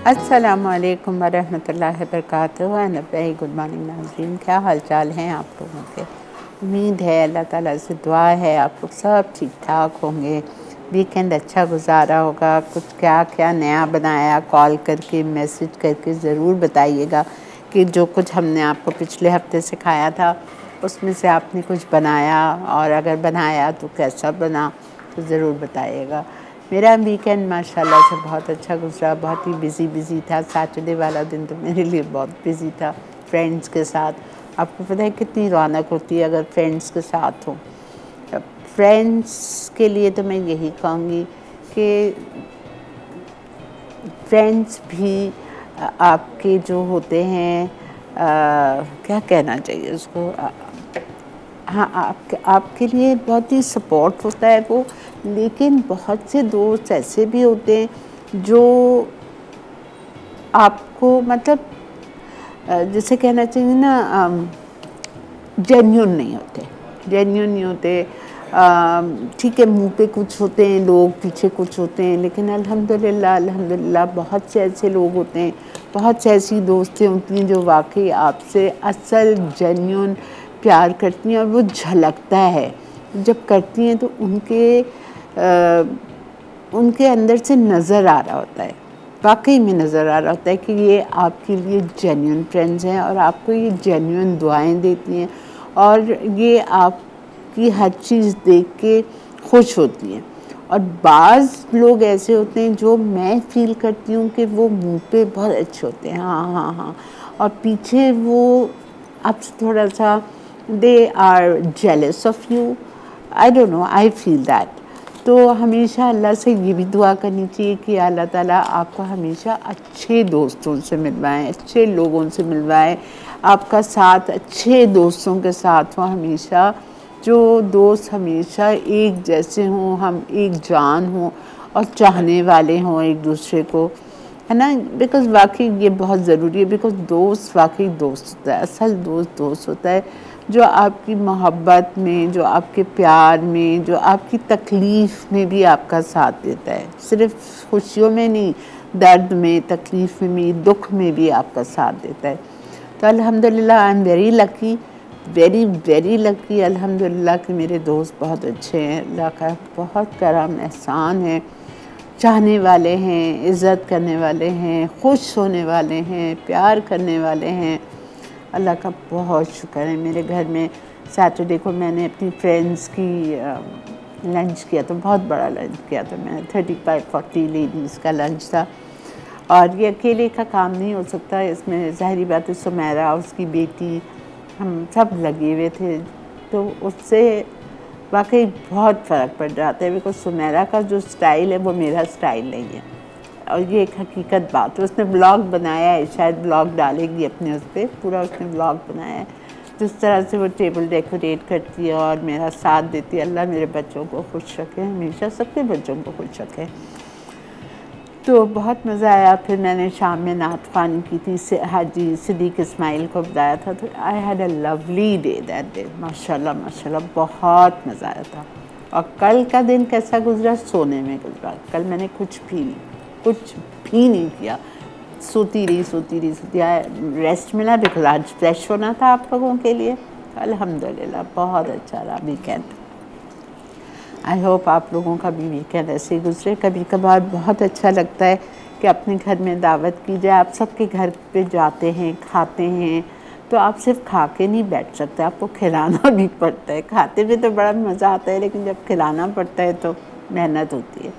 अस्सलामुअलैकुम वरहमतुल्लाहि वबरकातुहू and very good morning नाज़रीन। क्या हाल चाल हैं आप लोगों के? उम्मीद है अल्लाह ताला से दुआ है आप लोग सब ठीक ठाक होंगे। वीकेंड अच्छा गुजारा होगा। कुछ क्या क्या नया बनाया, कॉल करके मैसेज करके ज़रूर बताइएगा कि जो कुछ हमने आपको पिछले हफ्ते सिखाया था उसमें से आपने कुछ बनाया, और अगर बनाया तो कैसा बना तो ज़रूर बताइएगा। मेरा वीकेंड माशाल्लाह से बहुत अच्छा गुजरा, बहुत ही बिज़ी था। सैटरडे वाला दिन तो मेरे लिए बहुत बिज़ी था फ्रेंड्स के साथ। आपको पता है कितनी रौनक होती है अगर फ्रेंड्स के साथ हो। फ्रेंड्स के लिए तो मैं यही कहूँगी कि फ्रेंड्स भी आपके जो होते हैं क्या कहना चाहिए उसको, हाँ आपके लिए बहुत ही सपोर्ट होता है वो। लेकिन बहुत से दोस्त ऐसे भी होते हैं जो आपको मतलब जैसे कहना चाहिए ना, जेन्युइन नहीं होते। ठीक है, मुंह पे कुछ होते हैं लोग, पीछे कुछ होते हैं, लेकिन अल्हम्दुलिल्लाह बहुत से ऐसे लोग होते हैं, बहुत से ऐसी दोस्तें होती हैं जो वाकई आपसे असल जेन्युइन प्यार करती हैं, और वो झलकता है जब करती हैं तो उनके अंदर से नज़र आ रहा होता है, वाकई में नज़र आ रहा होता है कि ये आपके लिए जेन्युइन फ्रेंड्स हैं और आपको ये जेन्युइन दुआएं देती हैं, और ये आपकी हर चीज़ देख के खुश होती हैं। और बाज़ लोग ऐसे होते हैं जो मैं फ़ील करती हूँ कि वो मुंह पे बहुत अच्छे होते हैं, हाँ हाँ हाँ, और पीछे वो आपसे थोड़ा सा they are jealous of you. I don't know, I feel that. तो हमेशा अल्लाह से ये भी दुआ करनी चाहिए कि अल्लाह ताला आपको हमेशा अच्छे दोस्तों से मिलवाएं, अच्छे लोगों से मिलवाएं, आपका साथ अच्छे दोस्तों के साथ हो हमेशा, जो दोस्त हमेशा एक जैसे हों, हम एक जान हों और चाहने वाले हों एक दूसरे को, है ना। बिकॉज़ वाकई ये बहुत ज़रूरी है। बिकॉज़ दोस्त वाकई दोस्त होता है, असल दोस्त दोस्त होता है जो आपकी मोहब्बत में, जो आपके प्यार में, जो आपकी तकलीफ़ में भी आपका साथ देता है। सिर्फ़ खुशियों में नहीं, दर्द में, तकलीफ़ में, दुख में भी आपका साथ देता है। तो अल्हम्दुलिल्लाह I am very lucky, very lucky अल्हम्दुलिल्लाह कि मेरे दोस्त बहुत अच्छे हैं। अल्लाह का बहुत करम एहसान है, चाहने वाले हैं, इज़्ज़त करने वाले हैं, खुश होने वाले हैं, प्यार करने वाले हैं। अल्लाह का बहुत शुक्र है। मेरे घर में सैटरडे को मैंने अपनी फ्रेंड्स की लंच किया, तो बहुत बड़ा लंच किया था मैंने, 35-40 लेडीज़ का लंच था। और ये अकेले का काम नहीं हो सकता, इसमें ज़ाहिरी बात है सुमेरा, उसकी बेटी, हम सब लगे हुए थे, तो उससे वाकई बहुत फ़र्क पड़ जाता है। बिकॉज़ सुमेरा का जो स्टाइल है वो मेरा स्टाइल नहीं है, और ये एक हकीकत बात है। उसने ब्लॉग बनाया है, शायद ब्लॉग डालेगी अपने उस पर, पूरा उसने ब्लॉग बनाया है जिस तरह से वो टेबल डेकोरेट करती है और मेरा साथ देती है। अल्लाह मेरे बच्चों को खुश रखे, हमेशा सबके बच्चों को खुश रखे। तो बहुत मज़ा आया। फिर मैंने शाम में नात ख़्वानी की थी, हाजी सिद्दीक़ इस्माइल को बताया था, तो I had a lovely day that day. माशाल्लाह माशाल्लाह बहुत मज़ा आया था। और कल का दिन कैसा गुजरा? सोने में गुजरा। कल मैंने कुछ भी नहीं किया, सोती रही। रेस्ट मिला बिकॉज आज फ्रेश होना था आप लोगों के लिए। अल्हम्दुलिल्लाह बहुत अच्छा रहा वीकेंड। आई होप आप लोगों का भी वीकेंड ऐसे ही गुजरे। कभी कभार बहुत अच्छा लगता है कि अपने घर में दावत की जाए, आप सबके घर पे जाते हैं, खाते हैं, तो आप सिर्फ खा के नहीं बैठ सकते, आपको खिलाना भी पड़ता है। खाते में तो बड़ा मज़ा आता है, लेकिन जब खिलाना पड़ता है तो मेहनत होती है।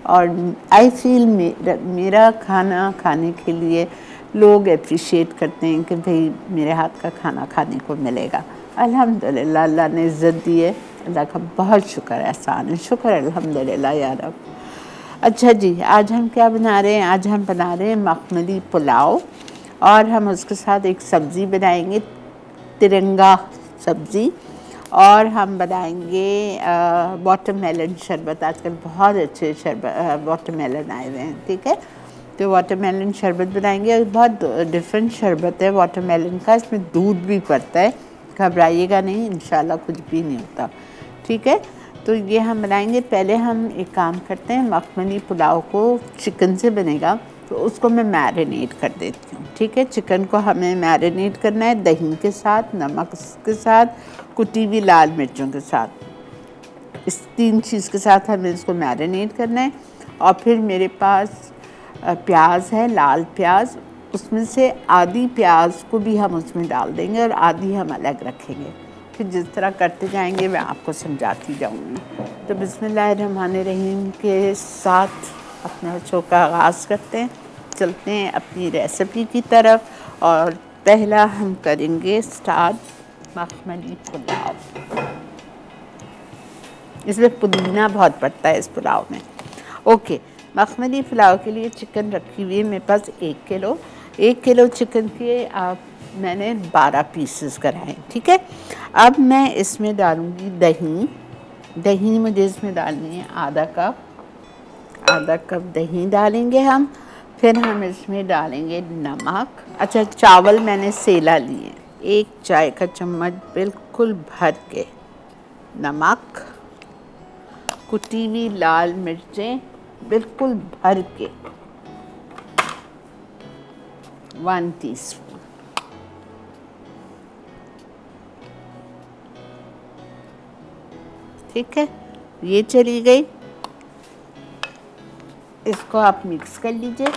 और आई फील मेरा खाना खाने के लिए लोग अप्रिशिएट करते हैं कि भाई मेरे हाथ का खाना खाने को मिलेगा। अल्हम्दुलिल्लाह अल्लाह ने इज़्ज़त दी है, अल्लाह का बहुत शुक्र है, एहसान है, शुक्र अल्हम्दुलिल्लाह या रब। अच्छा जी, आज हम क्या बना रहे हैं? आज हम बना रहे हैं मखमली पुलाव, और हम उसके साथ एक सब्ज़ी बनाएंगे, तिरंगा सब्ज़ी, और हम बनाएंगे वाटरमेलन शरबत। आजकल बहुत अच्छे शरबत वाटरमेलन आए हुए हैं, ठीक है। तो वाटरमेलन शरबत बनाएंगे, और बहुत डिफरेंट शरबत है वाटरमेलन का, इसमें दूध भी पड़ता है, घबराइएगा नहीं, इंशाल्लाह कुछ भी नहीं होता, ठीक है। तो ये हम बनाएंगे। पहले हम एक काम करते हैं, मखमली पुलाव को चिकन से बनेगा, तो उसको मैं मैरिनेट कर देती हूँ। ठीक है, चिकन को हमें मैरिनेट करना है दही के साथ, नमक के साथ, कुटी हुई लाल मिर्चों के साथ। इस 3 चीज़ के साथ हमें इसको मैरिनेट करना है। और फिर मेरे पास प्याज है, लाल प्याज, उसमें से आधी प्याज को भी हम उसमें डाल देंगे और आधी हम अलग रखेंगे। फिर जिस तरह करते जाएंगे मैं आपको समझाती जाऊंगी। तो बिस्मिल्लाहिर्रहमानिर्रहीम के साथ अपना शो का आगाज़ करते हैं, चलते हैं अपनी रेसिपी की तरफ। और पहला हम करेंगे स्टार्ट मखमली पुलाव। इसमें पुदीना बहुत पड़ता है इस पुलाव में। ओके, मखमली पुलाव के लिए चिकन रखी हुई है मेरे पास 1 किलो। 1 किलो चिकन के मैंने 12 पीसेस कराए। ठीक है, अब मैं इसमें डालूँगी दही। दही मुझे इसमें डालनी है आधा कप दही डालेंगे हम। फिर हम इसमें डालेंगे नमक। अच्छा, चावल मैंने सेला लिए, 1 चाय का चम्मच बिल्कुल भर के नमक, कुटी हुई लाल मिर्चें बिल्कुल भर के 1 टीस्पून। ठीक है, ये चली गई। इसको आप मिक्स कर लीजिए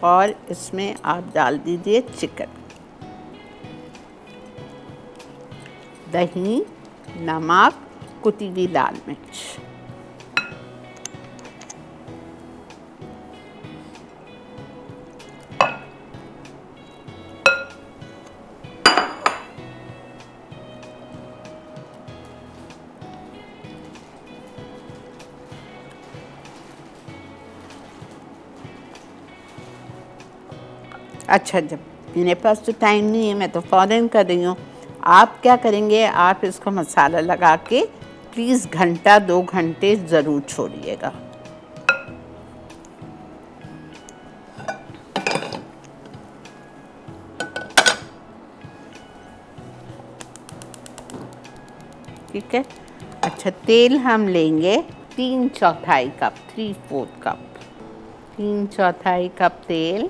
और इसमें आप डाल दीजिए चिकन, दही, नमक, कुटी हुई लाल मिर्च। अच्छा, जब मेरे पास तो टाइम नहीं है, मैं तो फ़ौरन कर रही हूँ। आप क्या करेंगे, आप इसको मसाला लगा के प्लीज़ घंटा 2 घंटे ज़रूर छोड़िएगा। ठीक है, अच्छा, तेल हम लेंगे 3/4 कप, 3/4 कप, 3/4 कप तेल।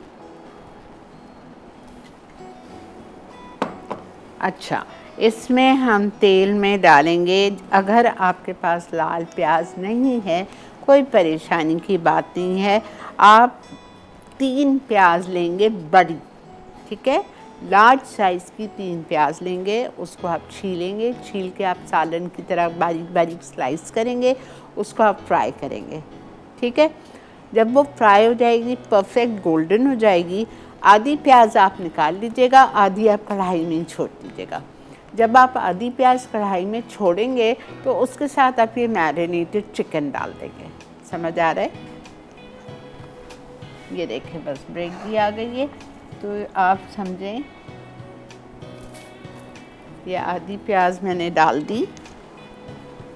अच्छा, इसमें हम तेल में डालेंगे, अगर आपके पास लाल प्याज नहीं है कोई परेशानी की बात नहीं है, आप 3 प्याज लेंगे बड़ी। ठीक है, लार्ज साइज़ की 3 प्याज लेंगे, उसको आप छीलेंगे, छील के आप सालन की तरह बारीक बारीक स्लाइस करेंगे, उसको आप फ्राई करेंगे। ठीक है, जब वो फ्राई हो जाएगी, परफेक्ट गोल्डन हो जाएगी, आधी प्याज आप निकाल लीजिएगा, आधी आप कढ़ाई में छोड़ दीजिएगा। जब आप आधी प्याज कढ़ाई में छोड़ेंगे तो उसके साथ आप ये मैरिनेटेड चिकन डाल देंगे। समझ आ रहा है? ये देखें, बस ब्रेक भी आ गई है, तो आप समझें ये आधी प्याज मैंने डाल दी,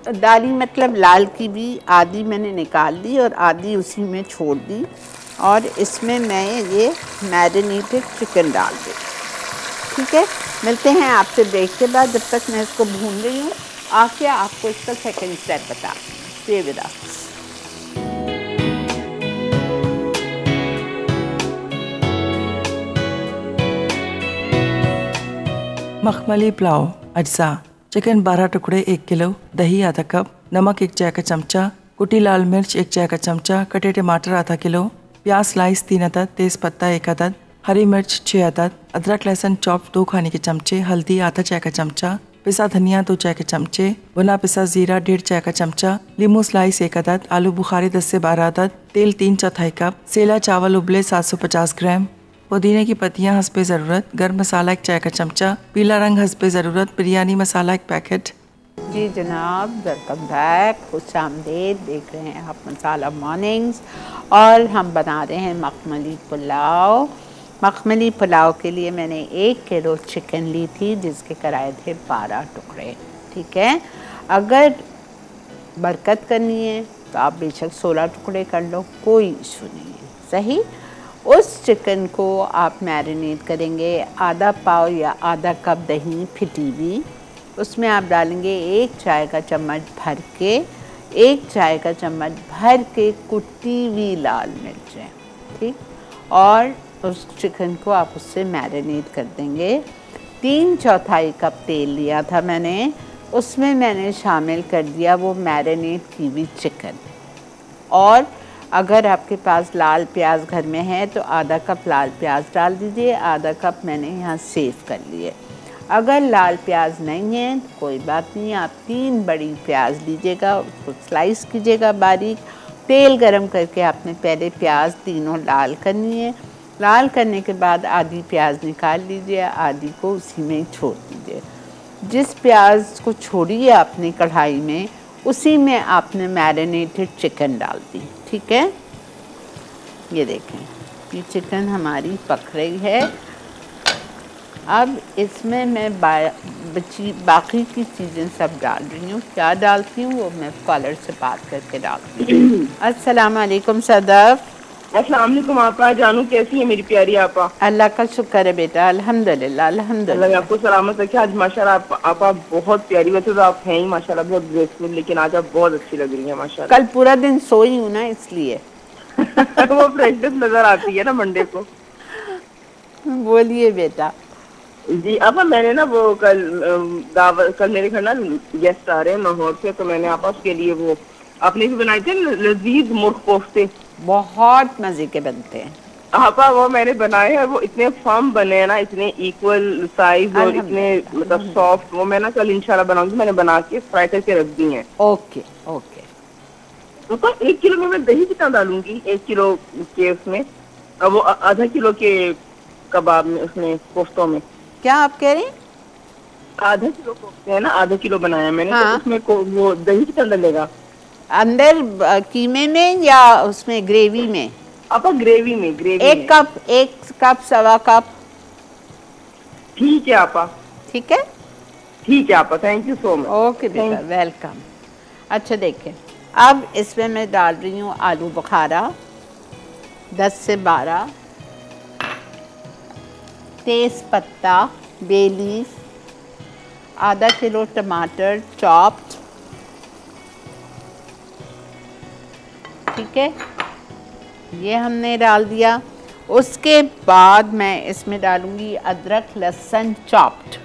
मतलब लाल की भी आधी मैंने निकाल दी और आधी उसी में छोड़ दी। और इसमें मैं ये मैरिनेटेड चिकन डाल दी। ठीक है, मिलते हैं आपसे ब्रेक के बाद। जब तक मैं इसको भून रही हूँ, आके आपको इसका सेकंड स्टेप बता। Stay with us. मखमली पुलाव अज्जा: चिकन 12 टुकड़े 1 किलो, दही आधा कप, नमक 1 चाय का चमचा, कुटी लाल मिर्च 1 चाय का चमचा, कटे टमाटर आधा किलो, प्याज स्लाइस 3 अदद, तेज़ पत्ता 1 अदद, हरी मिर्च 6 अदद, अदरक लहसुन चॉप 2 खाने के चमचे, हल्दी आधा चाय का चमचा, पिसा धनिया 2 चाय के चमचे, भुना पिसा जीरा 1.5 चाय का चमचा, लीमू स्लाइस 1 अदद, आलू बुखारी 10 से 12 अदद, तेल 3/4 कप, सेला चावल उबले 750 ग्राम, पुदीने की पत्तियां हस्बे ज़रूरत, गर्म मसाला 1 चाय का चमचा, पीला रंग हस्बे ज़रूरत, बिरयानी मसाला 1 पैकेट। जी जनाब, वेलकम बैक, खुश आमदेद। देख रहे हैं आप मसाला मॉर्निंग्स और हम बना रहे हैं मखमली पुलाव। मखमली पुलाव के लिए मैंने 1 किलो चिकन ली थी, जिसके कराए थे 12 टुकड़े। ठीक है, अगर बरकत करनी है तो आप बेशक 16 टुकड़े कर लो, कोई इशू नहीं है। सही, उस चिकन को आप मैरिनेट करेंगे। आधा पाव या आधा कप दही फिटी हुई, उसमें आप डालेंगे 1 चाय का चम्मच भर के, 1 चाय का चम्मच भर के कुटी हुई लाल मिर्चें। ठीक। और उस चिकन को आप उससे मैरिनेट कर देंगे। 3/4 कप तेल लिया था मैंने, उसमें मैंने शामिल कर दिया वो मैरिनेट की हुई चिकन। और अगर आपके पास लाल प्याज घर में है तो आधा कप लाल प्याज डाल दीजिए, आधा कप मैंने यहाँ सेव कर लिए। अगर लाल प्याज नहीं है तो कोई बात नहीं, आप 3 बड़ी प्याज लीजिएगा, उसको स्लाइस कीजिएगा बारीक। तेल गरम करके आपने पहले प्याज तीनों लाल करनी है। लाल करने के बाद आधी प्याज निकाल लीजिए, आधी को उसी में छोड़ दीजिए। जिस प्याज को छोड़ी है आपने कढ़ाई में, उसी में आपने मैरिनेटेड चिकन डाल दी। ठीक है, ये देखें ये चिकन हमारी पक रही है। अब इसमें मैं बाकी की चीज़ें सब डाल रही हूँ। क्या डालती हूँ वो मैं कॉलर से बात करके डालती हूँ। अस्सलाम वालेकुम सदफ। अस्सलाम वालेकुम आपा। जानू कैसी है मेरी प्यारी आपा? अल्लाह का शुक्र है बेटा, अल्हम्दुलिल्लाह अल्हम्दुलिल्लाह। अल्लाह आपको सलामत रखे। आज माशाल्लाह आपा बहुत प्यारी, वैसे तो आप हैं ही माशाल्लाह बहुत ग्रेसफुल, लेकिन आज आप बहुत अच्छी लग रही हैं माशाल्लाह। कल पूरा दिन सोई हूँ ना इसलिए। वो फ्रेशनेस नजर आती है ना मंडे को। बोलिए बेटा। जी आपा, मैंने ना वो कल मेरे घर ना गेस्ट आ रहे हैं लाहौर से, तो मैंने आपा उसके लिए वो आपने भी बनाए थे लजीज मुर्ग कोफ्ते। बहुत मजे के बनते हैं आपा, वो मैंने बनाए हैं, वो इतने फर्म बने हैं ना, इतने इक्वल साइज और इतने मतलब सॉफ्ट। वो मैं ना कल इंशाल्लाह बनाऊंगी, मैंने बना के फ्राई करके रख दी हैं। Okay okay. तो 1 किलो में मैं दही कितना डालूंगी? 1 किलो के उसमें, अब वो आधा किलो के कबाब में, उसमें कोफ्तों में। क्या आप कह रहे हैं? आधा किलो कोफ्ते है ना, आधा किलो बनाया मैंने। हाँ। तो उसमें वो दही कितना डलेगा? अंदर कीमे में या उसमें ग्रेवी में? आपा ग्रेवी में, ग्रेवी में। 1 कप 1.25 कप। ठीक है आपा। ठीक है, ठीक है आपा, thank you so much. Okay बेटा, वेलकम। अच्छा देखें, अब इसमें मैं डाल रही हूँ आलू बुखारा 10 से 12, तेज पत्ता, बे लीफ, आधा किलो टमाटर चॉप्ड। ठीक है, ये हमने डाल दिया। उसके बाद मैं इसमें डालूंगी अदरक लहसुन चॉप्ड।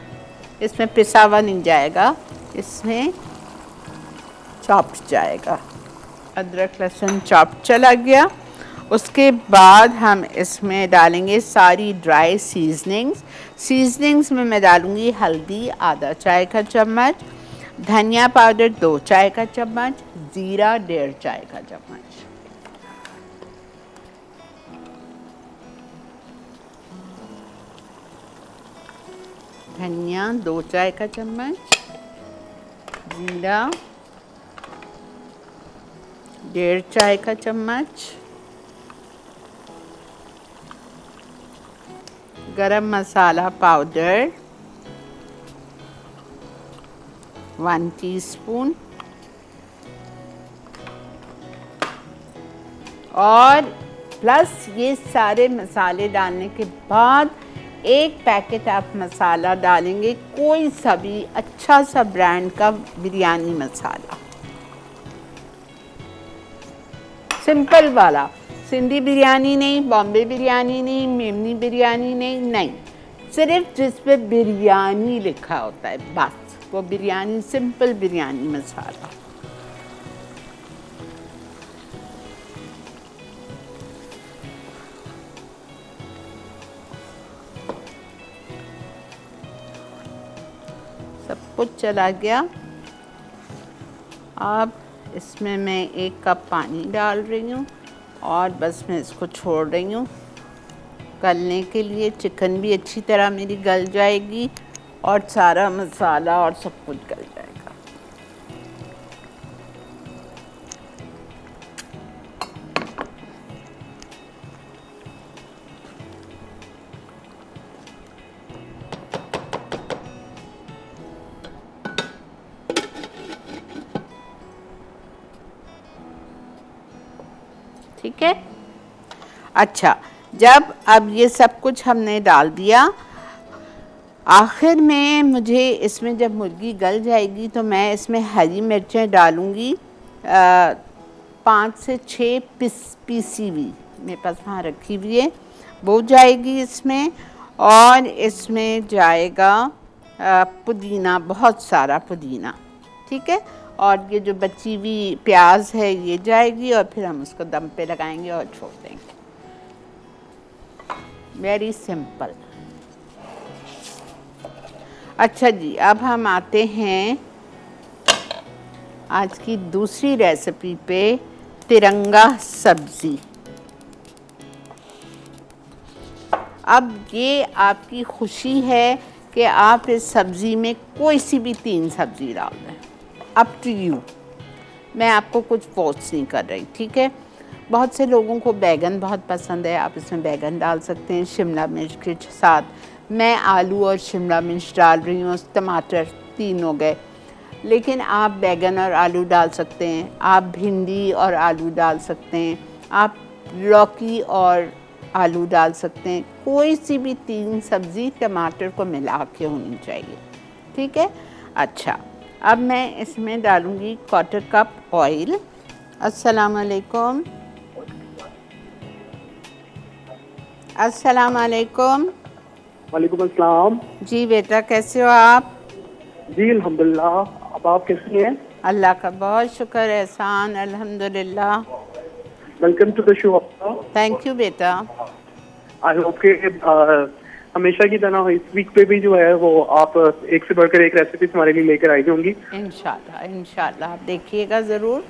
इसमें पिसा हुआ नहीं जाएगा, इसमें चॉप्ड जाएगा। अदरक लहसुन चॉप्ड चला गया। उसके बाद हम इसमें डालेंगे सारी ड्राई सीजनिंग्स में मैं डालूंगी हल्दी आधा चाय का चम्मच, धनिया पाउडर 2 चाय का चम्मच, ज़ीरा 1.5 चाय का चम्मच। धनिया 2 चाय का चम्मच, जीरा 1.5 चाय का चम्मच, गरम मसाला पाउडर 1 टीस्पून, और प्लस ये सारे मसाले डालने के बाद 1 पैकेट आप मसाला डालेंगे, कोई सा भी अच्छा सा ब्रांड का बिरयानी मसाला, सिंपल वाला। सिंधी बिरयानी नहीं, बॉम्बे बिरयानी नहीं, मेमनी बिरयानी नहीं, सिर्फ जिस पे बिरयानी लिखा होता है बस वो बिरयानी, सिंपल बिरयानी मसाला। सब कुछ चला गया। अब इसमें मैं 1 कप पानी डाल रही हूँ और बस मैं इसको छोड़ रही हूँ गलने के लिए। चिकन भी अच्छी तरह मेरी गल जाएगी और सारा मसाला और सब कुछ गल जाएगा। ठीक है। अच्छा, जब अब ये सब कुछ हमने डाल दिया, आखिर में मुझे इसमें जब मुर्गी गल जाएगी तो मैं इसमें हरी मिर्चें डालूँगी 5 से 6 पीसी हुई मेरे पास वहाँ रखी हुई है, वो जाएगी इसमें। और इसमें जाएगा पुदीना, बहुत सारा पुदीना, ठीक है। और ये जो बची हुई प्याज है ये जाएगी और फिर हम उसको दम पे लगाएंगे और छोड़ देंगे। Very simple. अच्छा जी, अब हम आते हैं आज की दूसरी रेसिपी पे, तिरंगा सब्जी। अब ये आपकी खुशी है कि आप इस सब्ज़ी में कोई सी भी 3 सब्ज़ी डाल दें, अप टू यू। मैं आपको कुछ फोर्स नहीं कर रही, ठीक है। बहुत से लोगों को बैगन बहुत पसंद है, आप इसमें बैगन डाल सकते हैं शिमला मिर्च के साथ। मैं आलू और शिमला मिर्च डाल रही हूँ, टमाटर 3 हो गए, लेकिन आप बैगन और आलू डाल सकते हैं, आप भिंडी और आलू डाल सकते हैं, आप लौकी और आलू डाल सकते हैं। कोई सी भी 3 सब्ज़ी टमाटर को मिला के होनी चाहिए, ठीक है। अच्छा, अब मैं इसमें डालूँगी 1/4 कप ऑयल। अस्सलाम वालेकुम। अस्सलाम वालेकुम। वालेकुम अस्सलाम। जी बेटा, कैसे हो आप? जी अल्हम्दुलिल्लाह, अब आप कैसी हैं? अल्लाह का बहुत शुक्र एहसान, अल्हम्दुलिल्लाह। Welcome to the show. Thank you बेटा। आई होप के हमेशा की तरह इस वीक पे भी जो है वो आप एक से बढ़कर एक रेसिपी हमारे लिए लेकर आई होंगी। इंशाल्लाह इंशाल्लाह, आप देखिएगा ज़रूर।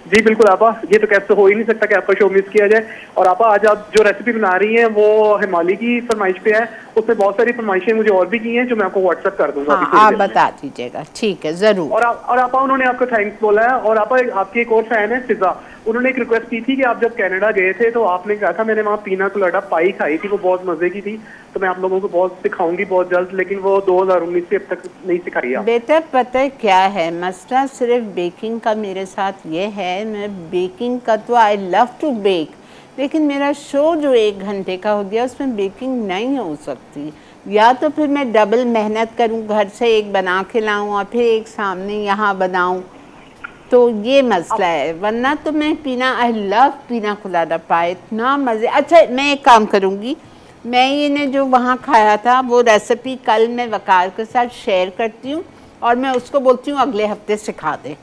जी बिल्कुल आपा, ये तो कैसे हो ही नहीं सकता कि आपका शो मिस किया जाए। और आपा, आज आप जो रेसिपी बना रही हैं वो हिमाली की फरमाइश पे है। उसमें बहुत सारी फरमाइशें मुझे और भी की हैं जो मैं आपको व्हाट्सएप कर दूंगा। हाँ, आप बता दीजिएगा, ठीक है, ज़रूर। और आपा, उन्होंने आपको थैंक्स बोला है। और आपा, आपकी एक और फैन है फिजा, उन्होंने एक रिक्वेस्ट की थी कि आप जब कनाडा गए थे तो आपने कहा था मैंने वहाँ पीना कोलाडा पाई खाई थी, वो बहुत मजे की थी, तो मैं आप लोगों को बहुत सिखाऊंगी बहुत जल्द, लेकिन वो 2019 से अब तक नहीं सिखाई है। बेटा पता है क्या है मसला, सिर्फ बेकिंग का मेरे साथ ये है, मैं बेकिंग का तो आई लव टू बेक, लेकिन मेरा शो जो 1 घंटे का हो गया उसमें बेकिंग नहीं हो सकती। या तो फिर मैं डबल मेहनत करूं, घर से एक बना के लाऊं और फिर एक सामने यहाँ बनाऊं, तो ये मसला है। वरना तो मैं पीना, आई लव पीना कोलाडा पाए, इतना मज़े। अच्छा, मैं एक काम करूँगी, मैं ये ने जो वहाँ खाया था वो रेसिपी कल मैं वकार के साथ शेयर करती हूँ और मैं उसको बोलती हूँ अगले हफ्ते सिखा दे।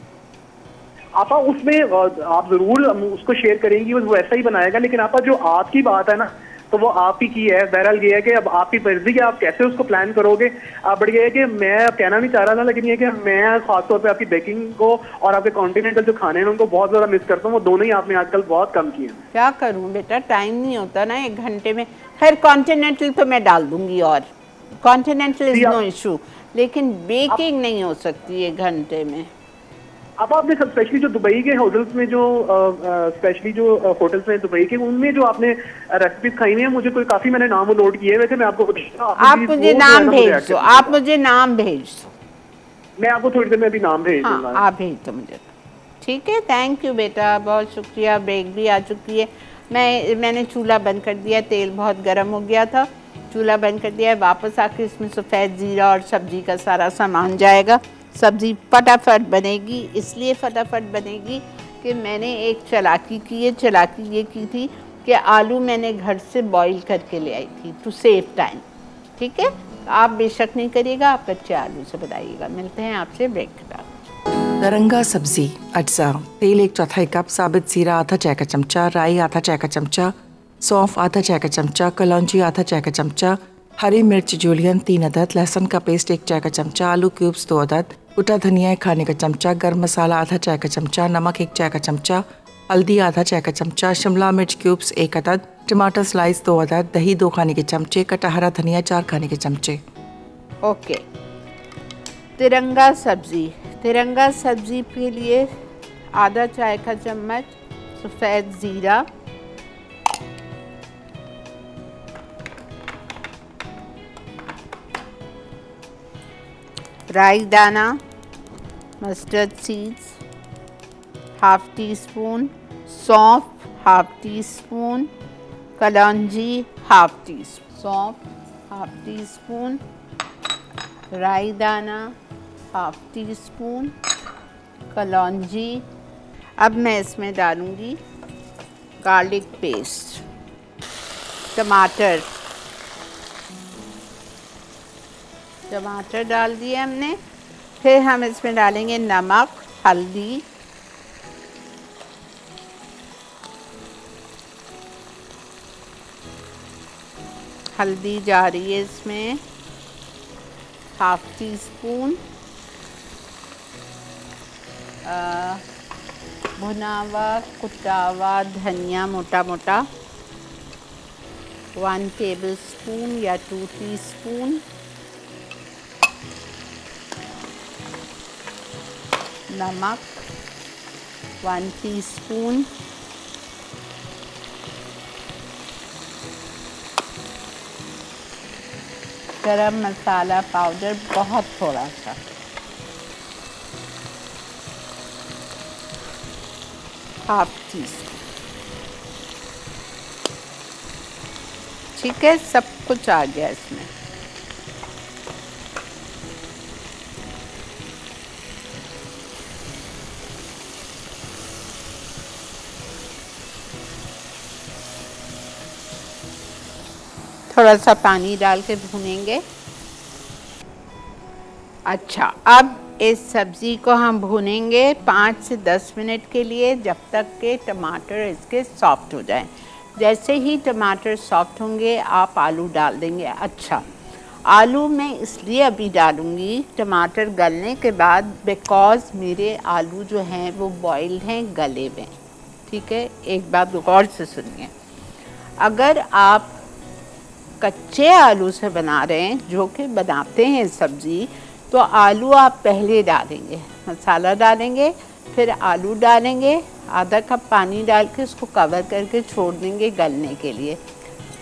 आपा, उसमें आप जरूर उसको शेयर करेंगी, वो वैसा ही बनाएगा, लेकिन आपा जो आपकी बात है ना तो वो आप ही की है। बहरहाल ये है कि अब आपकी मर्जी है आप कैसे उसको प्लान करोगे। बट ये है कि मैं कहना नहीं चाह रहा था, लेकिन ये है कि मैं खासतौर पे आपकी बेकिंग को और आपके कॉन्टिनेंटल जो खाने हैं उनको बहुत ज़्यादा मिस करता हूँ। वो दोनों ही आपने आजकल बहुत कम किए हैं। क्या करूँ बेटा, टाइम नहीं होता ना 1 घंटे में। खैर कॉन्टिनेंटल तो मैं डाल दूँगी और कॉन्टिनेंटल इज़ नो इशू, लेकिन बेकिंग नहीं हो सकती 1 घंटे में। अब आपने स्पेशली जो दुबई के होटल्स में जो स्पेशली जो होटल्स में दुबई के, उनमें जो आपने रेसिपीज खाई हैं, मुझे कोई काफी मैंने नाम नोट किए हुए थे। मैं आपको आप मुझे नाम भेज दो, आप मुझे नाम भेज दो, मैं आपको थोड़ी देर में अभी नाम भेज दूंगा। हाँ, आप भेज दो मुझे, ठीक है। थैंक यू बेटा, बहुत शुक्रिया। ब्रेक भी आ चुकी है, मैंने चूल्हा बंद कर दिया, तेल बहुत गर्म हो गया था, चूल्हा बंद कर दिया है। वापस आके इसमें सफ़ेद ज़ीरा और सब्ज़ी का सारा सामान जाएगा। सब्ज़ी फटाफट बनेगी, इसलिए फटाफट बनेगी कि मैंने एक चालाकी की है। चालाकी ये की थी कि आलू मैंने घर से बॉईल करके ले आई थी टू सेव टाइम, ठीक है। आप बेशक नहीं करिएगा, आप कच्चे आलू से बनाइएगा। मिलते हैं आपसे ब्रेक के बाद। तिरंगा सब्जी अज्जा: तेल 1/4 कप, साबित जीरा आधा चाय का चमचा, राई आधा चाय का चमचा, सौंफ आधा चाय का चमचा, कलौंजी आधा चाय का चमचा, हरी मिर्च जूलियन 3 अदद, लहसुन का पेस्ट 1 चाय का चमचा, आलू क्यूब्स 2 अदद, कुटा धनिया 1 खाने का चमचा, गर्म मसाला आधा चाय का चमचा, नमक 1 चाय का चमचा, हल्दी आधा चाय का चमचा, शिमला मिर्च क्यूब्स 1 अदद, टमाटर स्लाइस 2 अदद, दही 2 खाने के चमचे, कटा हरा धनिया 4 खाने के चमचे। ओके, तिरंगा सब्जी। तिरंगा सब्जी के लिए आधा चाय का चम्मच सफ़ेद ज़ीरा, राई दाना, mustard seeds half tea spoon, सौंफ हाफ टी स्पून, कलौंजी हाफ टी स्पून, सौंफ हाफ टी स्पून, राई दाना हाफ टी स्पून, कलौंजी। अब मैं इसमें डालूँगी गार्लिक पेस्ट, टमाटर डाल दिए हमने। फिर हम इसमें डालेंगे नमक, हल्दी, हल्दी जा रही है इसमें, हाफ टी स्पून भुना हुआ कुटा हुआ धनिया मोटा मोटा, 1 टेबलस्पून या 2 टीस्पून, नमक 1 टीस्पून, गरम मसाला पाउडर बहुत थोड़ा सा, हाफ टीस्पून। ठीक है, सब कुछ आ गया इसमें। थोड़ा सा पानी डाल के भूनेंगे। अच्छा, अब इस सब्ज़ी को हम भूनेंगे 5 से 10 मिनट के लिए, जब तक के टमाटर इसके सॉफ्ट हो जाएं। जैसे ही टमाटर सॉफ्ट होंगे आप आलू डाल देंगे। अच्छा, आलू मैं इसलिए अभी डालूँगी टमाटर गलने के बाद, बिकॉज़ मेरे आलू जो हैं वो बॉइल्ड हैं, गले हुए। ठीक है, एक बात गौर से सुनिए, अगर आप कच्चे आलू से बना रहे हैं, जो कि बनाते हैं सब्ज़ी, तो आलू आप पहले डालेंगे, मसाला डालेंगे, फिर आलू डालेंगे, आधा कप पानी डाल के उसको कवर करके छोड़ देंगे गलने के लिए,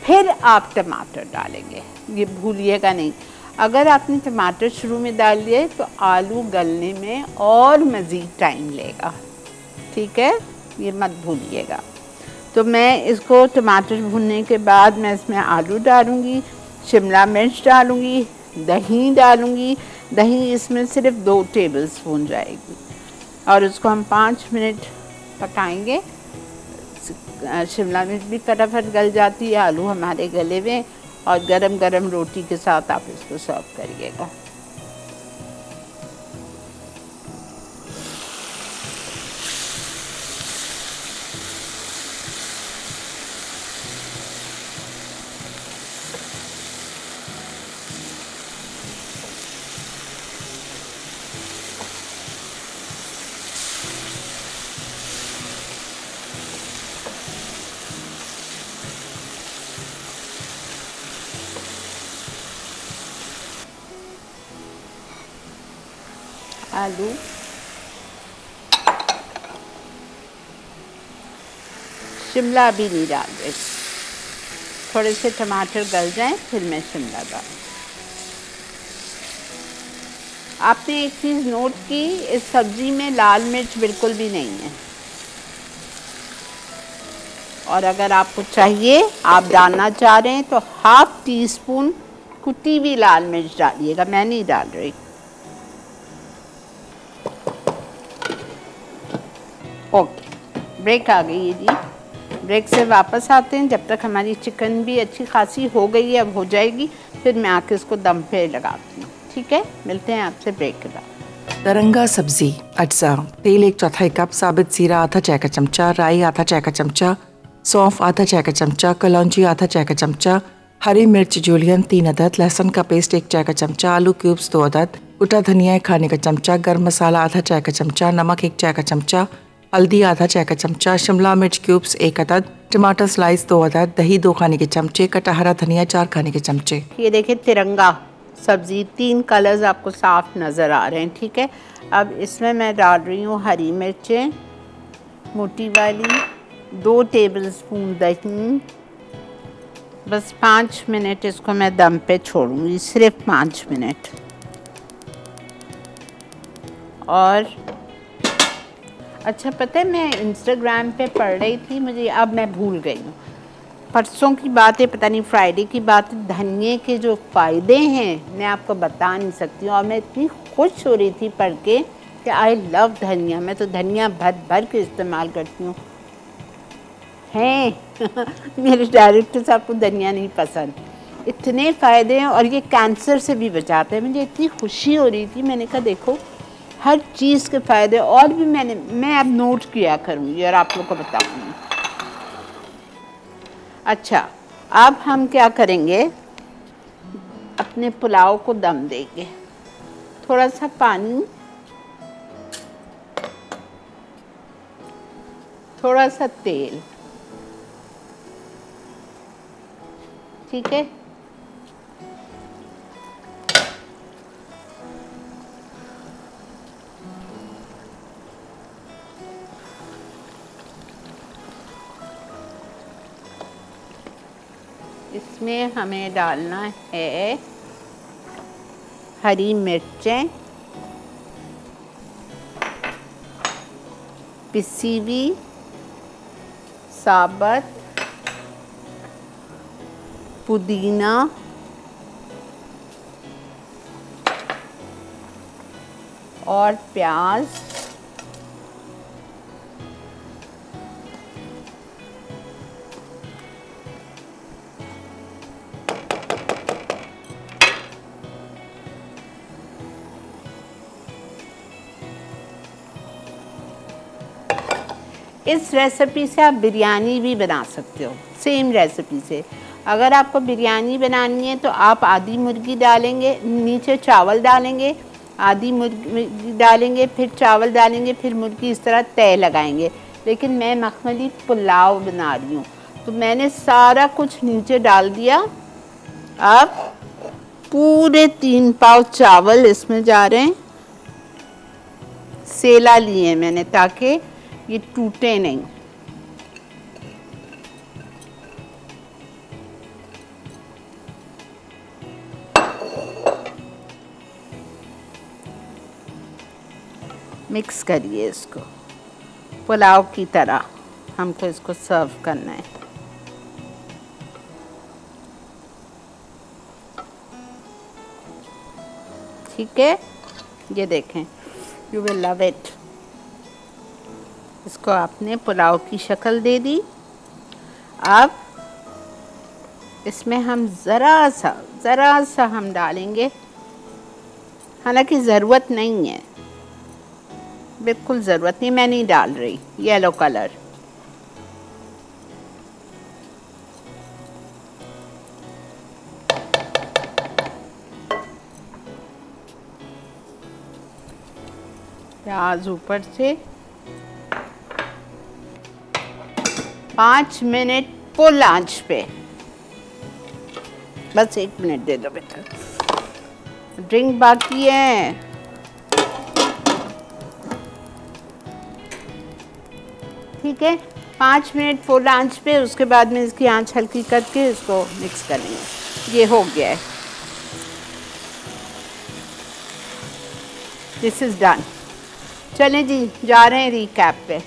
फिर आप टमाटर डालेंगे। ये भूलिएगा नहीं, अगर आपने टमाटर शुरू में डाल दिए तो आलू गलने में और मज़ीद टाइम लेगा। ठीक है, ये मत भूलिएगा। तो मैं इसको टमाटर भूनने के बाद मैं इसमें आलू डालूँगी, शिमला मिर्च डालूँगी, दही डालूँगी। दही इसमें सिर्फ 2 टेबलस्पून जाएगी और उसको हम 5 मिनट पकाएंगे। शिमला मिर्च भी फटाफट गल जाती है, आलू हमारे गले में, और गरम गरम रोटी के साथ आप इसको सर्व करिएगा। आलू शिमला भी नहीं डाल रहे, थोड़े से टमाटर गल जाएं फिर मैं शिमला डाल। आपने एक चीज़ नोट की, इस सब्ज़ी में लाल मिर्च बिल्कुल भी नहीं है, और अगर आपको चाहिए, आप डालना चाह रहे हैं, तो हाफ टी स्पून कुटी हुई लाल मिर्च डालिएगा, मैं नहीं डाल रही। ओके, ब्रेक आ गई है जी। ब्रेक से वापस आते हैं। जब तक हमारी चिकन भी अच्छी खासी हो गई है, अब हो जाएगी, फिर मैं आके इसको दम पे लगाती हूँ। ठीक है, मिलते हैं आपसे ब्रेक के बाद। तरंगा सब्जी अज्जा, तेल 1/4 कप, साबित जीरा आधा चाय का चमचा, राई आधा चाय का चमचा, सौंफ आधा चाय का चमचा, कलौंजी आधा चाय का चमचा, हरी मिर्च जूलियन 3 अदद, लहसुन का पेस्ट 1 चाय का चमचा, आलू क्यूब्स 2 अदद, कुटा धनिया 1 खाने का चमचा, गर्म मसाला आधा चाय का चमचा, नमक 1 चाय का चमचा, हल्दी आधा चाय का चमचा, शिमला मिर्च क्यूब्स 1 अदद, टमाटर स्लाइस 2 अदद, दही 2 खाने के चमचे, कटा हरा धनिया 4 खाने के चमचे। ये देखिए तिरंगा सब्ज़ी, 3 कलर्स आपको साफ नज़र आ रहे हैं। ठीक है, अब इसमें मैं डाल रही हूँ हरी मिर्चें मोटी वाली, 2 टेबलस्पून दही, बस 5 मिनट इसको मैं दम पे छोड़ूंगी, सिर्फ 5 मिनट। और अच्छा, पता है मैं इंस्टाग्राम पे पढ़ रही थी, मुझे अब मैं भूल गई हूँ, परसों की बात है, पता नहीं फ्राइडे की बात है, धनिए के जो फ़ायदे हैं मैं आपको बता नहीं सकती हूँ। और मैं इतनी खुश हो रही थी पढ़ के कि आई लव धनिया, मैं तो धनिया भर भर के इस्तेमाल करती हूँ। हैं मेरे डायरेक्टर साहब को धनिया नहीं पसंद। इतने फ़ायदे हैं और ये कैंसर से भी बचाते हैं। मुझे इतनी खुशी हो रही थी, मैंने कहा देखो हर चीज़ के फ़ायदे, और भी मैं अब नोट किया करूँगी और आप लोग को बताऊँगी। अच्छा, अब हम क्या करेंगे, अपने पुलाव को दम देंगे। थोड़ा सा पानी, थोड़ा सा तेल, ठीक है। इसमें हमें डालना है हरी मिर्चें, पिसी हुई साबुत, पुदीना, और प्याज, इस रेसिपी से आप बिरयानी भी बना सकते हो, सेम रेसिपी से। अगर आपको बिरयानी बनानी है तो आप आधी मुर्गी डालेंगे, नीचे चावल डालेंगे, आधी मुर्गी डालेंगे, फिर चावल डालेंगे, फिर मुर्गी, इस तरह तय लगाएंगे। लेकिन मैं मखमली पुलाव बना रही हूँ तो मैंने सारा कुछ नीचे डाल दिया। अब पूरे 3 पाव चावल इसमें जा रहे हैं, सेला लिए हैं मैंने ताकि ये टूटे नहीं। मिक्स करिए इसको, पुलाव की तरह हमको इसको सर्व करना है। ठीक है, ये देखें, यू विल लव इट। इसको आपने पुलाव की शक्ल दे दी। अब इसमें हम ज़रा सा हम डालेंगे, हालांकि ज़रूरत नहीं है, बिल्कुल ज़रूरत नहीं, मैं नहीं डाल रही, येलो कलर। प्याज ऊपर से 5 मिनट फुल आंच पे, बस 1 मिनट दे दो बेटा, ड्रिंक बाकी है। ठीक है, 5 मिनट फुल आंच पे, उसके बाद में इसकी आंच हल्की करके इसको मिक्स करेंगे। ये हो गया है, दिस इज़ डन। चलें जी, जा रहे हैं रिकैप पे।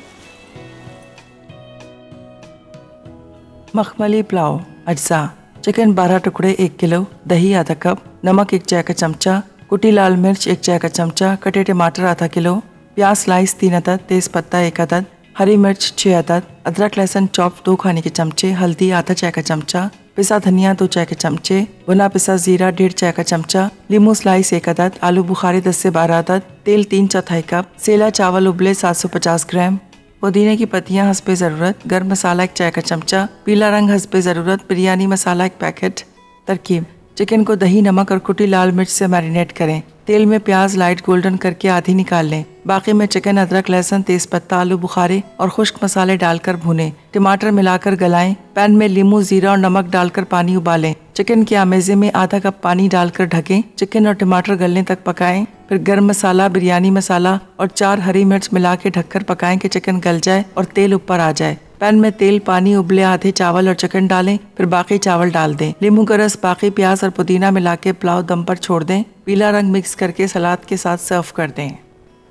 मखमली पुलाव अज्जा: चिकन 12 टुकड़े 1 किलो, दही आधा कप, नमक 1 चाय का चमचा, कुटी लाल मिर्च 1 चाय का चमचा, कटे टमाटर आधा किलो, प्याज स्लाइस 3 अदद, तेज पत्ता 1 अदद, हरी मिर्च 6 अदद, अदरक लहसुन चॉप 2 खाने के चमचे, हल्दी आधा चाय का चमचा, पिसा धनिया 2 चाय के चमचे, भुना पिसा जीरा 1.5 चाय का चमचा, लीमू स्लाइस 1 अदद, आलू बुखारी 10 से 12 अदद, तेल 3/4 कप, सेला चावल उबले 750 ग्राम, पुदीने की पत्तियां हस्बे ज़रूरत, गर्म मसाला 1 चाय का चमचा, पीला रंग हस्बे ज़रूरत, बिरयानी मसाला 1 पैकेट। तरकीब: चिकन को दही, नमक और कुटी लाल मिर्च से मैरिनेट करें। तेल में प्याज लाइट गोल्डन करके आधी निकाल लें। बाकी में चिकन, अदरक लहसुन, तेज पत्ता, आलू बुखारे और खुश्क मसाले डालकर भूनें। टमाटर मिलाकर गलाएं। पैन में लीमू, जीरा और नमक डालकर पानी उबालें। चिकन के आमेजे में आधा कप पानी डालकर ढकें। चिकन और टमाटर गलने तक पकाएं। फिर गरम मसाला, बिरयानी मसाला और 4 हरी मिर्च मिला के ढककर पकाएं कि चिकन गल जाए और तेल ऊपर आ जाए। पैन में तेल, पानी उबले आधे चावल और चिकन डालें। फिर बाकी चावल डाल दें। नींबू का रस, बाकी प्याज और पुदीना मिला के पुलाव दम पर छोड़ दें। पीला रंग मिक्स करके सलाद के साथ सर्व कर दें।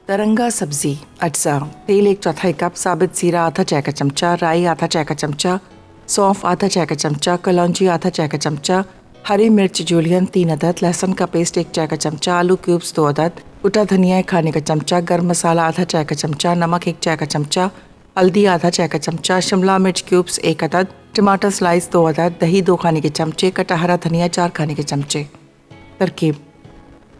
तरंगा सब्जी अज्जा: तेल 1/4 कप, साबित जीरा आधा चाय का चमचा, राई आधा चाय का चमचा, सौंफ आधा चाय का चमचा, कलौंजी आधा चाय का चमचा, हरी मिर्च जूलियन 3 अदद, लहसुन का पेस्ट 1 चाय का चमचा, आलू क्यूब्स 2 अदद, कुटा धनिया 1 खाने का चमचा, गर्म मसाला आधा चाय का चमचा, नमक 1 चाय का चमचा, हल्दी आधा चाय का चमचा, शिमला मिर्च क्यूब्स 1 अदद, टमाटर स्लाइस 2 अदद, दही 2 खाने के चमचे, कटा हरा धनिया 4 खाने के चमचे। तरकीब: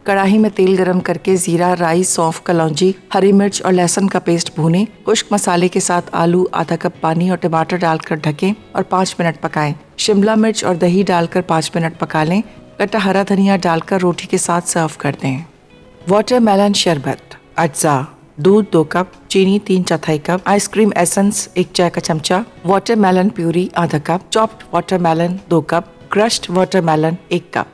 कढ़ाई में तेल गरम करके जीरा, राई, सौंफ, कलौंजी, हरी मिर्च और लहसुन का पेस्ट भूनें। खुश्क मसाले के साथ आलू, आधा कप पानी और टमाटर डालकर ढकें और 5 मिनट पकाएं। शिमला मिर्च और दही डालकर 5 मिनट पका लें। कटा हरा धनिया डालकर रोटी के साथ सर्व कर दें। वाटरमेलन शरबत। अज्जा: दूध 2 कप, चीनी 3/4 कप, आइसक्रीम एसेंस 1 चाय का चमचा, वाटरमेलन प्यूरी आधा cup, chopped watermelon 2 cup, crushed watermelon 1 cup.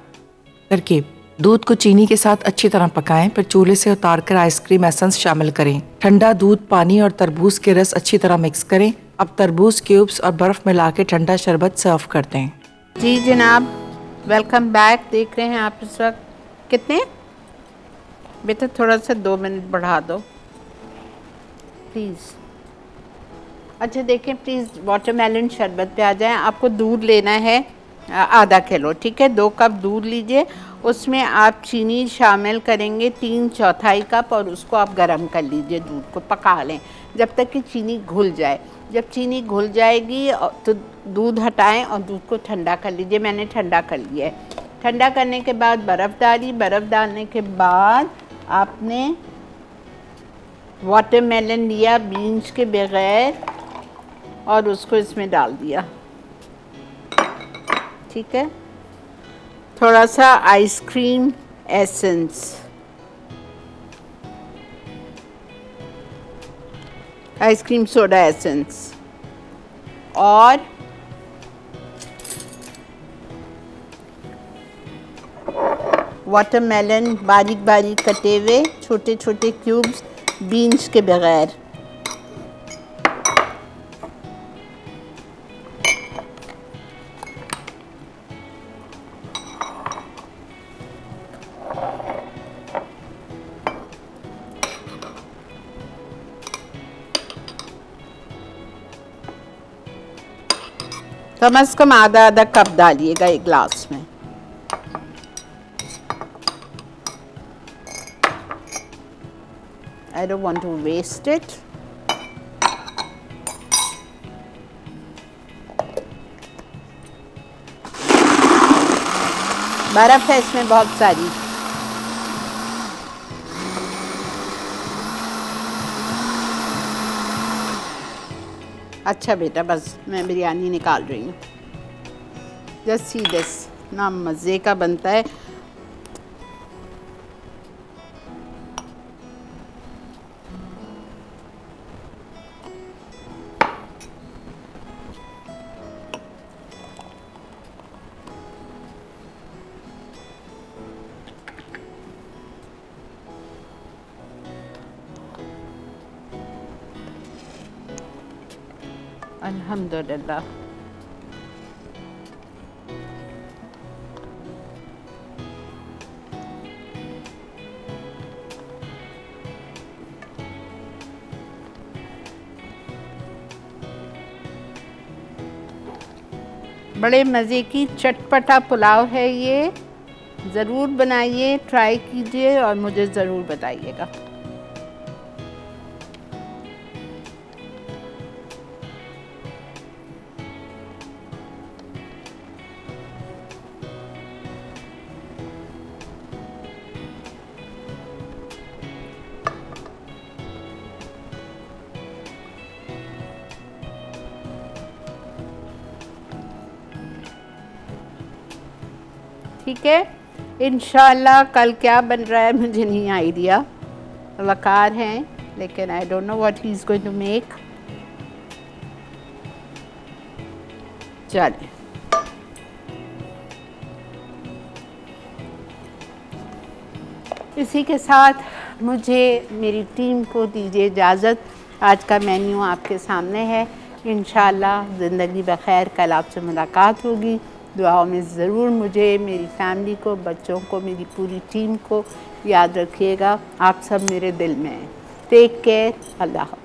तरकीब: दूध को चीनी के साथ अच्छी तरह पकाएं, फिर चूल्हे से उतारकर आइसक्रीम एसेंस शामिल करें। ठंडा दूध, पानी और तरबूज के रस अच्छी तरह मिक्स करें। अब तरबूज क्यूब्स और बर्फ मिला के ठंडा शरबत सर्व कर दें। जी जनाब, वेलकम बैक। देख रहे हैं आप इस वक्त कितने बेटा, थोड़ा सा 2 मिनट बढ़ा दो प्लीज़। अच्छा देखें प्लीज़, वाटरमेलन शरबत पे आ जाएं। आपको दूध लेना है आधा किलो, ठीक है। 2 कप दूध लीजिए, उसमें आप चीनी शामिल करेंगे 3/4 कप और उसको आप गर्म कर लीजिए। दूध को पका लें जब तक कि चीनी घुल जाए। जब चीनी घुल जाएगी तो दूध हटाएं और दूध को ठंडा कर लीजिए। मैंने ठंडा कर लिया है। ठंडा करने के बाद बर्फ़ डाली। बर्फ़ डालने के बाद आपने वाटरमेलन लिया बीन्स के बगैर और उसको इसमें डाल दिया, ठीक है। थोड़ा सा ice cream essence, ice cream soda essence और वाटरमेलन बारीक बारीक कटे हुए छोटे छोटे क्यूब्स बीन्स के बगैर। कम से कम आधा आधा कप डालिएगा एक गिलास में। I don't want to waste it. बर्फ है इसमें बहुत सारी। अच्छा बेटा, बस मैं बिरयानी निकाल रही हूँ। जस्ट सी दिस, ना मज़े का बनता है। अल्हम्दुलिल्लाह। बड़े मज़े की चटपटा पुलाव है ये। ज़रूर बनाइए, ट्राई कीजिए और मुझे ज़रूर बताइएगा। ठीक है, इंशाल्लाह। कल क्या बन रहा है मुझे नहीं आइडिया। वकार हैं लेकिन I don't know what he is going to make. चलिए, इसी के साथ मुझे मेरी टीम को दीजिए इजाज़त। आज का मेन्यू आपके सामने है। इंशाल्लाह ज़िंदगी बखैर कल आपसे मुलाकात होगी। दुआओं में ज़रूर मुझे, मेरी फैमिली को, बच्चों को, मेरी पूरी टीम को याद रखिएगा। आप सब मेरे दिल में हैं। Take care. Allah.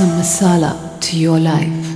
some masala to your life.